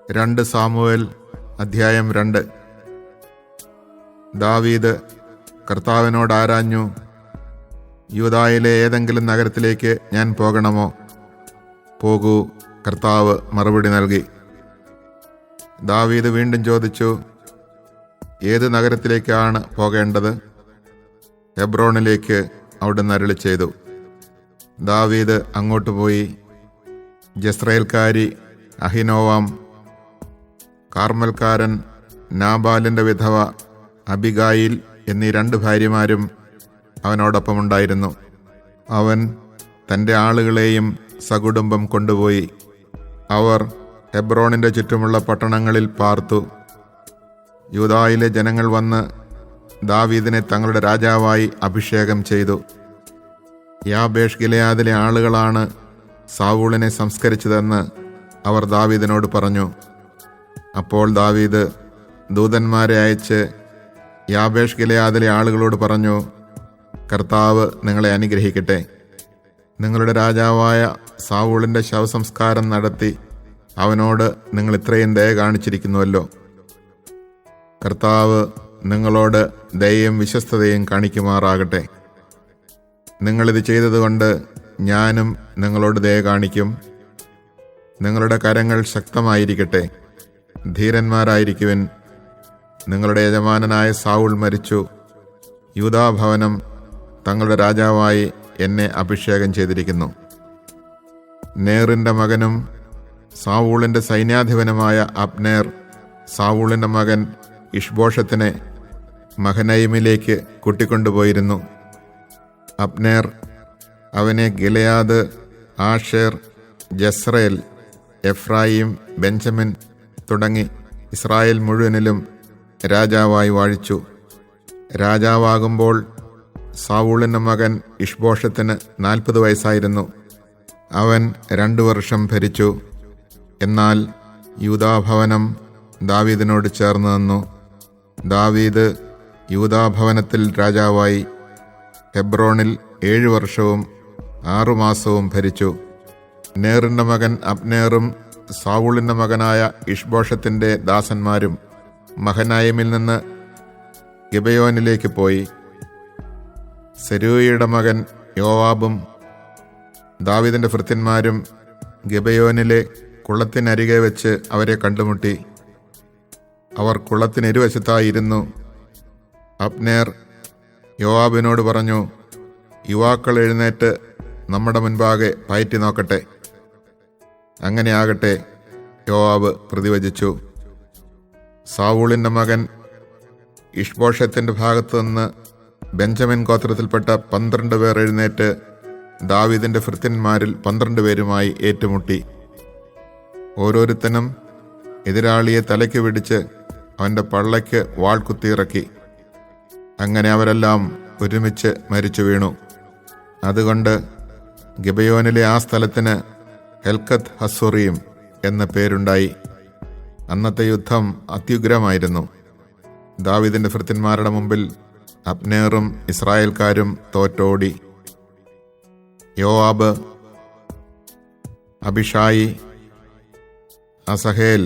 2 Samuel അധ്യായം 2. ദാവീദ് കർത്താവിനോട് ആരാഞ്ഞു, യൂദായിലെ ഏതെങ്കിലും നഗരത്തിലേക്ക് ഞാൻ പോകണമോ? പോകൂ, കർത്താവ് മറുപടി നൽകി. ദാവീദ് വീണ്ടും ചോദിച്ചു, ഏത് നഗരത്തിലേക്കാണ് പോകേണ്ടത്? ഹെബ്രോണിലേക്ക് അവിടുന്ന് അരുളി ചെയ്തു. ദാവീദ് അങ്ങോട്ട് പോയി. ജസ്രയേൽക്കാരി അഹിനോവാം, കാർമൽക്കാരൻ നാബാലിൻ്റെ വിധവ അബിഗായിൽ എന്നീ 2 ഭാര്യമാരും അവനോടൊപ്പമുണ്ടായിരുന്നു. അവൻ തൻ്റെ ആളുകളെയും സകുടുംബം കൊണ്ടുപോയി. അവർ ഹെബ്രോണിൻ്റെ ചുറ്റുമുള്ള പട്ടണങ്ങളിൽ പാർത്തു. യൂദായിലെ ജനങ്ങൾ വന്ന് ദാവീദിനെ തങ്ങളുടെ രാജാവായി അഭിഷേകം ചെയ്തു. യാബേഷ് ഗിലെയാദിലെ ആളുകളാണ് സാവൂളിനെ സംസ്കരിച്ചതെന്ന് അവർ ദാവീദിനോട് പറഞ്ഞു. അപ്പോൾ ദാവീദ് ദൂതന്മാരെ അയച്ച് യാബേഷ് ഗിലെയാദിലെ ആളുകളോട് പറഞ്ഞു, കർത്താവ് നിങ്ങളെ അനുഗ്രഹിക്കട്ടെ. നിങ്ങളുടെ രാജാവായ സാവൂളിൻ്റെ ശവസംസ്കാരം നടത്തി അവനോട് നിങ്ങൾ ഇത്രയും ദയ കാണിച്ചിരിക്കുന്നുവല്ലോ. കർത്താവ് നിങ്ങളോട് ദയയും വിശ്വസ്തതയും കാണിക്കുമാറാകട്ടെ. നിങ്ങളിത് ചെയ്തതുകൊണ്ട് ഞാനും നിങ്ങളോട് ദയ കാണിക്കും. നിങ്ങളുടെ കരങ്ങൾ ശക്തമായിരിക്കട്ടെ, ധീരന്മാരായിരിക്കുവിൻ. നിങ്ങളുടെ യജമാനനായ സാവൂൾ മരിച്ചു. യൂദാഭവനം തങ്ങളുടെ രാജാവായി എന്നെ അഭിഷേകം ചെയ്തിരിക്കുന്നു. നേറിൻ്റെ മകനും സാവൂളിൻ്റെ സൈന്യാധിപനുമായ അബ്നേർ സാവൂളിൻ്റെ മകൻ ഇഷ്ബോഷത്തിനെ മഹനയിമിലേക്ക് കൂട്ടിക്കൊണ്ടുപോയിരുന്നു. അബ്നേർ അവനെ ഗിലെയാദ്, ആഷേർ, ജസ്രയേൽ, എഫ്രായിം, ബെഞ്ചമിൻ തുടങ്ങി ഇസ്രായേൽ മുഴുവനിലും രാജാവായി വാഴിച്ചു. രാജാവാകുമ്പോൾ സാവൂളിൻ്റെ മകൻ ഇഷ്ബോഷത്തിന് 40 വയസ്സായിരുന്നു. അവൻ 2 വർഷം ഭരിച്ചു. എന്നാൽ യൂദാഭവനം ദാവീദിനോട് ചേർന്ന് നിന്നു. ദാവീദ് യൂദാഭവനത്തിൽ രാജാവായി ഹെബ്രോണിൽ 7 വർഷവും 6 മാസവും ഭരിച്ചു. നേറിൻ്റെ മകൻ അബ്നേറും സാവൂളിൻ്റെ മകനായ ഇഷ്ബോഷത്തിൻ്റെ ദാസന്മാരും മഹനായിമിൽ നിന്ന് ഗിബെയോനിലേക്ക് പോയി. സെരൂയയുടെ മകൻ യോവാബും ദാവീദിൻ്റെ ഭൃത്യന്മാരും ഗിബെയോനിലെ കുളത്തിനരികെ വെച്ച് അവരെ കണ്ടുമുട്ടി. അവർ കുളത്തിനിരുവശത്തായിരുന്നു. അബ്നേർ യോവാബിനോട് പറഞ്ഞു, യുവാക്കൾ എഴുന്നേറ്റ് നമ്മുടെ മുൻപാകെ പയറ്റി നോക്കട്ടെ. അങ്ങനെ ആകട്ടെ, യോവാബ് പ്രതിവചിച്ചു. സാവൂളിൻ്റെ മകൻ ഇഷ്ബോഷത്തിൻ്റെ ഭാഗത്തു നിന്ന് ബെഞ്ചമിൻ ഗോത്രത്തിൽപ്പെട്ട 12 പേർ എഴുന്നേറ്റ് ദാവീദിൻ്റെ ഭൃത്യന്മാരിൽ 12 പേരുമായി ഏറ്റുമുട്ടി. ഓരോരുത്തനും എതിരാളിയെ തലയ്ക്ക് പിടിച്ച് അവൻ്റെ പള്ളയ്ക്ക് വാൾ കുത്തിയിറക്കി. അങ്ങനെ അവരെല്ലാം ഒരുമിച്ച് മരിച്ചു വീണു. അതുകൊണ്ട് ഗിബെയോനിലെ ആ സ്ഥലത്തിന് ഹെൽക്കത്ത് ഹസ്സോറീം എന്ന പേരുണ്ടായി. അന്നത്തെ യുദ്ധം അത്യുഗ്രമായിരുന്നു. ദാവീദിൻ്റെ ഭൃത്യന്മാരുടെ മുമ്പിൽ അബ്നേറും ഇസ്രായേൽക്കാരും തോറ്റോടി. യോവാബ്, അബിഷായി, അസഹേൽ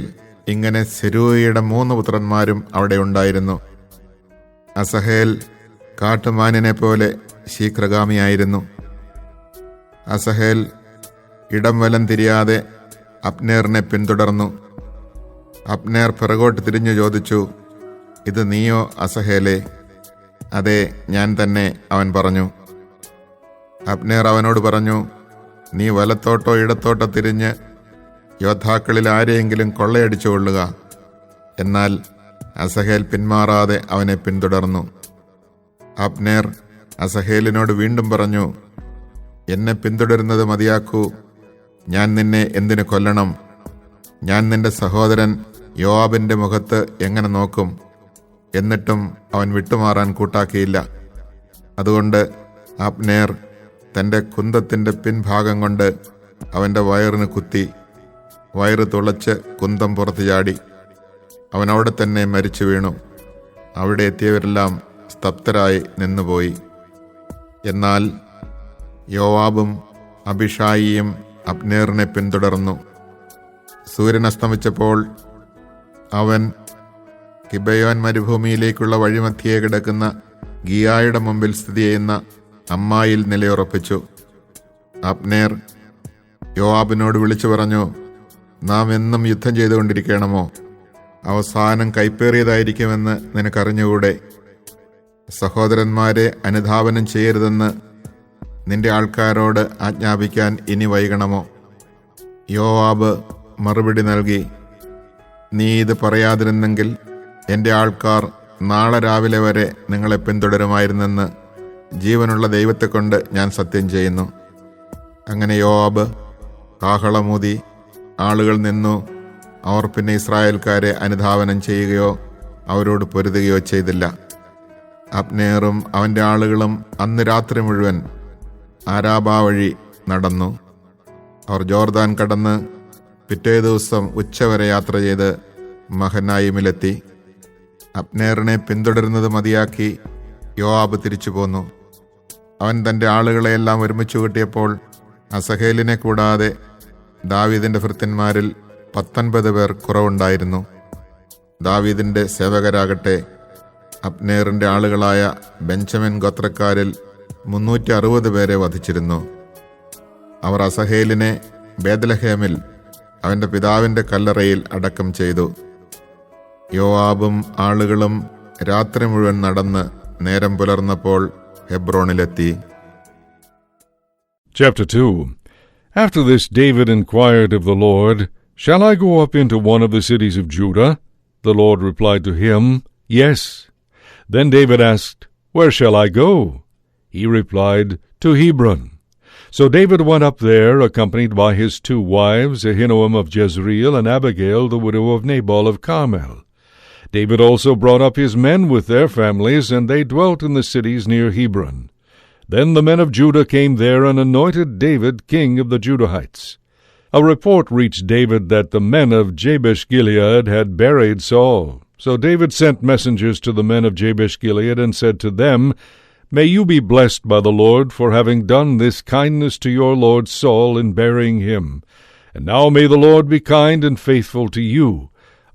ഇങ്ങനെ സെരൂയയുടെ 3 പുത്രന്മാരും അവിടെ ഉണ്ടായിരുന്നു. അസഹേൽ കാട്ടുമാനിനെ പോലെ ശീഘ്രഗാമിയായിരുന്നു. അസഹേൽ ഇടം വലം തിരിയാതെ അബ്നേറിനെ പിന്തുടർന്നു. അബ്നേർ പിറകോട്ട് തിരിഞ്ഞു ചോദിച്ചു, ഇത് നീയോ അസഹേലേ? അതെ, ഞാൻ തന്നെ, അവൻ പറഞ്ഞു. അബ്നേർ അവനോട് പറഞ്ഞു, നീ വലത്തോട്ടോ ഇടത്തോട്ടോ തിരിഞ്ഞ് യോദ്ധാക്കളിൽ ആരെയെങ്കിലും കൊള്ളയടിച്ചു കൊള്ളുക. എന്നാൽ അസഹേൽ പിന്മാറാതെ അവനെ പിന്തുടർന്നു. അബ്നേർ അസഹേലിനോട് വീണ്ടും പറഞ്ഞു, എന്നെ പിന്തുടരുന്നത് മതിയാക്കൂ. ഞാൻ നിന്നെ എന്തിനു കൊല്ലണം? ഞാൻ നിന്റെ സഹോദരൻ യോവാബിൻ്റെ മുഖത്ത് എങ്ങനെ നോക്കും? എന്നിട്ടും അവൻ വിട്ടുമാറാൻ കൂട്ടാക്കിയില്ല. അതുകൊണ്ട് അബ്നേർ തൻ്റെ കുന്തത്തിൻ്റെ പിൻഭാഗം കൊണ്ട് അവൻ്റെ വയറിന് കുത്തി. വയറ് തുളച്ച് കുന്തം പുറത്തു ചാടി. അവൻ അവിടെ തന്നെ മരിച്ചു വീണു. അവിടെ എത്തിയവരെല്ലാം സ്തബ്ധരായി നിന്നുപോയി. എന്നാൽ യോവാബും അബിഷായിയും അബ്നേറിനെ പിന്തുടർന്നു. സൂര്യൻ അസ്തമിച്ചപ്പോൾ അവൻ ഗിബെയോൻ മരുഭൂമിയിലേക്കുള്ള വഴിമധ്യേ കിടക്കുന്ന ഗിയായുടെ മുമ്പിൽ സ്ഥിതി ചെയ്യുന്ന അമ്മായിൽ നിലയുറപ്പിച്ചു. അബ്നേർ യോവാബിനോട് വിളിച്ചു പറഞ്ഞു, നാം എന്നും യുദ്ധം ചെയ്തുകൊണ്ടിരിക്കണമോ? അവസാനം കൈപ്പേറിയതായിരിക്കുമെന്ന് നിനക്കറിഞ്ഞുകൂടെ? സഹോദരന്മാരെ അനുധാവനം ചെയ്യരുതെന്ന് നിന്റെ ആൾക്കാരോട് ആജ്ഞാപിക്കാൻ ഇനി വൈകണമോ? യോവാബ് മറുപടി നൽകി, നീ ഇത് പറയാതിരുന്നെങ്കിൽ എൻ്റെ ആൾക്കാർ നാളെ രാവിലെ വരെ നിങ്ങളെ പിന്തുടരുമായിരുന്നെന്ന് ജീവനുള്ള ദൈവത്തെക്കൊണ്ട് ഞാൻ സത്യം ചെയ്യുന്നു. അങ്ങനെ യോവാബ് കാഹളമൂതി ആളുകൾ നിന്നു. അവർ പിന്നെ ഇസ്രായേൽക്കാരെ അനുധാവനം ചെയ്യുകയോ അവരോട് പൊരുതുകയോ ചെയ്തില്ല. അബ്നേറും അവൻ്റെ ആളുകളും അന്ന് രാത്രി മുഴുവൻ ആരാബ വഴി നടന്നു. അവർ ജോർദാൻ കടന്ന് പിറ്റേ ദിവസം ഉച്ചവരെ യാത്ര ചെയ്ത് മഹനായിമിലെത്തി. അബ്നേറിനെ പിന്തുടരുന്നത് മതിയാക്കി യോവാബ് തിരിച്ചു പോന്നു. അവൻ തൻ്റെ ആളുകളെയെല്ലാം ഒരുമിച്ച് കൂട്ടിയപ്പോൾ അസഹേലിനെ കൂടാതെ ദാവീദിൻ്റെ ഭൃത്യന്മാരിൽ 19 പേർ കുറവുണ്ടായിരുന്നു. ദാവീദിൻ്റെ സേവകരാകട്ടെ അബ്നേറിൻ്റെ ആളുകളായ ബെഞ്ചമിൻ ഗോത്രക്കാരിൽ 360 പേരെ വധിച്ചിരുന്നു. അവർ അസഹേലിനെ ബേത്ലഹേമിൽ അവൻ്റെ പിതാവിൻ്റെ കല്ലറയിൽ അടക്കം ചെയ്തു. യോവാബും ആളുകളും രാത്രി മുഴുവൻ നടന്ന് നേരം പുലർന്നപ്പോൾ ഹെബ്രോണിലെത്തി. Chapter 2. After this David inquired of the Lord, Shall I go up into one of the cities of Judah? The Lord replied to him, Yes. Then David asked, Where shall I go? He replied, To Hebron. So David went up there, accompanied by his 2 wives, Ahinoam of Jezreel and Abigail, the widow of Nabal of Carmel. David also brought up his men with their families, and they dwelt in the cities near Hebron. Then the men of Judah came there and anointed David king of the Judahites. A report reached David that the men of Jabesh-Gilead had buried Saul. So David sent messengers to the men of Jabesh-Gilead and said to them, May you be blessed by the Lord for having done this kindness to your lord Saul in burying him. And now may the Lord be kind and faithful to you.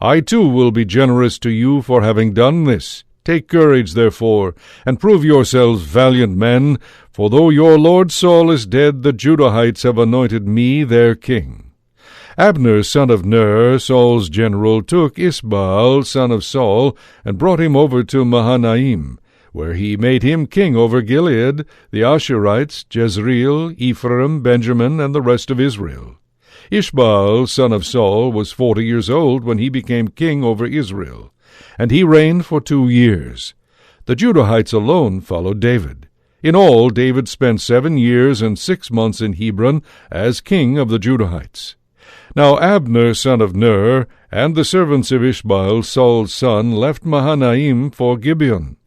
I too will be generous to you for having done this. Take courage, therefore, and prove yourselves valiant men, for though your lord Saul is dead, the Judahites have anointed me their king. Abner, son of Ner, Saul's general, took Isbaal, son of Saul, and brought him over to Mahanaim, where he made him king over Gilead, the Asherites, Jezreel, Ephraim, Benjamin, and the rest of Israel. Ishbaal, son of Saul, was 40 years old when he became king over Israel, and he reigned for 2 years. The Judahites alone followed David. In all, David spent 7 years and 6 months in Hebron as king of the Judahites. Now Abner, son of Ner, and the servants of Ishbaal, Saul's son, left Mahanaim for Gibeon.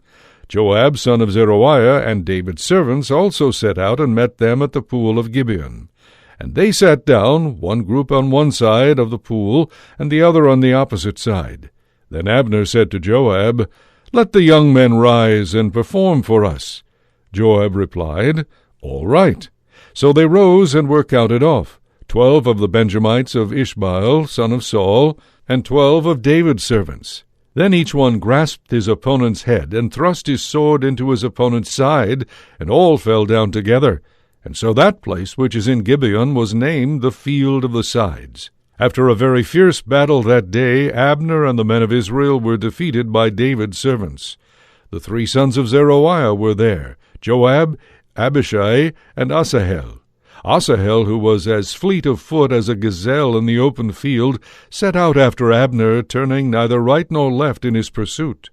Joab, son of Zeruiah, and David's servants also set out and met them at the pool of Gibeon. And they sat down, one group on one side of the pool, and the other on the opposite side. Then Abner said to Joab, Let the young men rise and perform for us. Joab replied, All right. So they rose and were counted off, 12 of the Benjamites of Ishbaal, son of Saul, and 12 of David's servants. Then each one grasped his opponent's head and thrust his sword into his opponent's side, and all fell down together. And so that place which is in Gibeon was named the Field of the Sides. After a very fierce battle that day, Abner and the men of Israel were defeated by David's servants. The 3 sons of Zeruiah were there, Joab, Abishai, and Asahel. Asahel, who was as fleet of foot as a gazelle in the open field, set out after Abner, turning neither right nor left in his pursuit.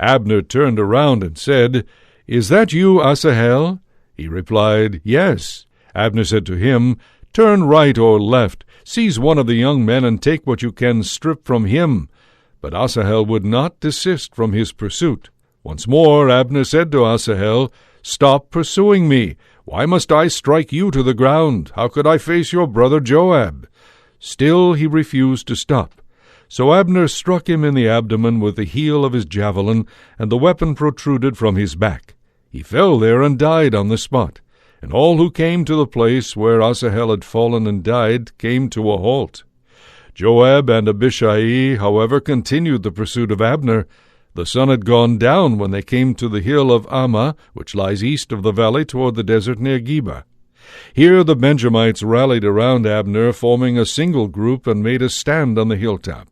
Abner turned around and said, Is that you, Asahel? He replied, Yes. Abner said to him, Turn right or left, seize one of the young men and take what you can strip from him. But Asahel would not desist from his pursuit. Once more Abner said to Asahel, Stop pursuing me. Why must I strike you to the ground? How could I face your brother Joab? Still he refused to stop. So Abner struck him in the abdomen with the heel of his javelin, and the weapon protruded from his back. He fell there and died on the spot, and all who came to the place where Asahel had fallen and died came to a halt. Joab and Abishai, however, continued the pursuit of Abner. The sun had gone down when they came to the hill of Ammah, which lies east of the valley toward the desert near Geba. Here the Benjamites rallied around Abner, forming a single group, and made a stand on the hilltop.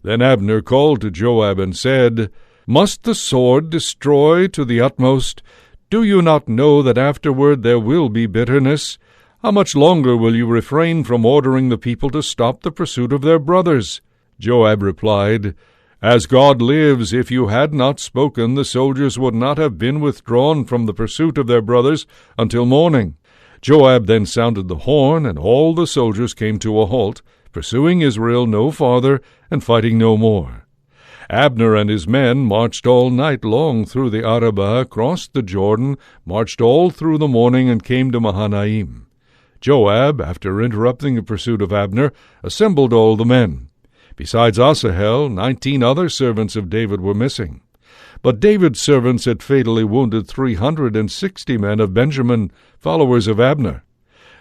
Then Abner called to Joab and said, "Must the sword destroy to the utmost? Do you not know that afterward there will be bitterness? How much longer will you refrain from ordering the people to stop the pursuit of their brothers?" Joab replied, "As God lives, if you had not spoken, the soldiers would not have been withdrawn from the pursuit of their brothers until morning." Joab then sounded the horn, and all the soldiers came to a halt, pursuing Israel no farther and fighting no more. Abner and his men marched all night long through the Arabah, crossed the Jordan, marched all through the morning, and came to Mahanaim. Joab, after interrupting the pursuit of Abner, assembled all the men. Besides Asahel, 19 other servants of David were missing. But David's servants had fatally wounded 360 men of Benjamin, followers of Abner.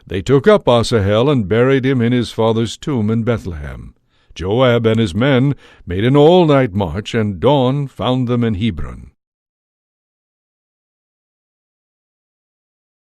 They took up Asahel and buried him in his father's tomb in Bethlehem. Joab and his men made an all-night march, and dawn found them in Hebron.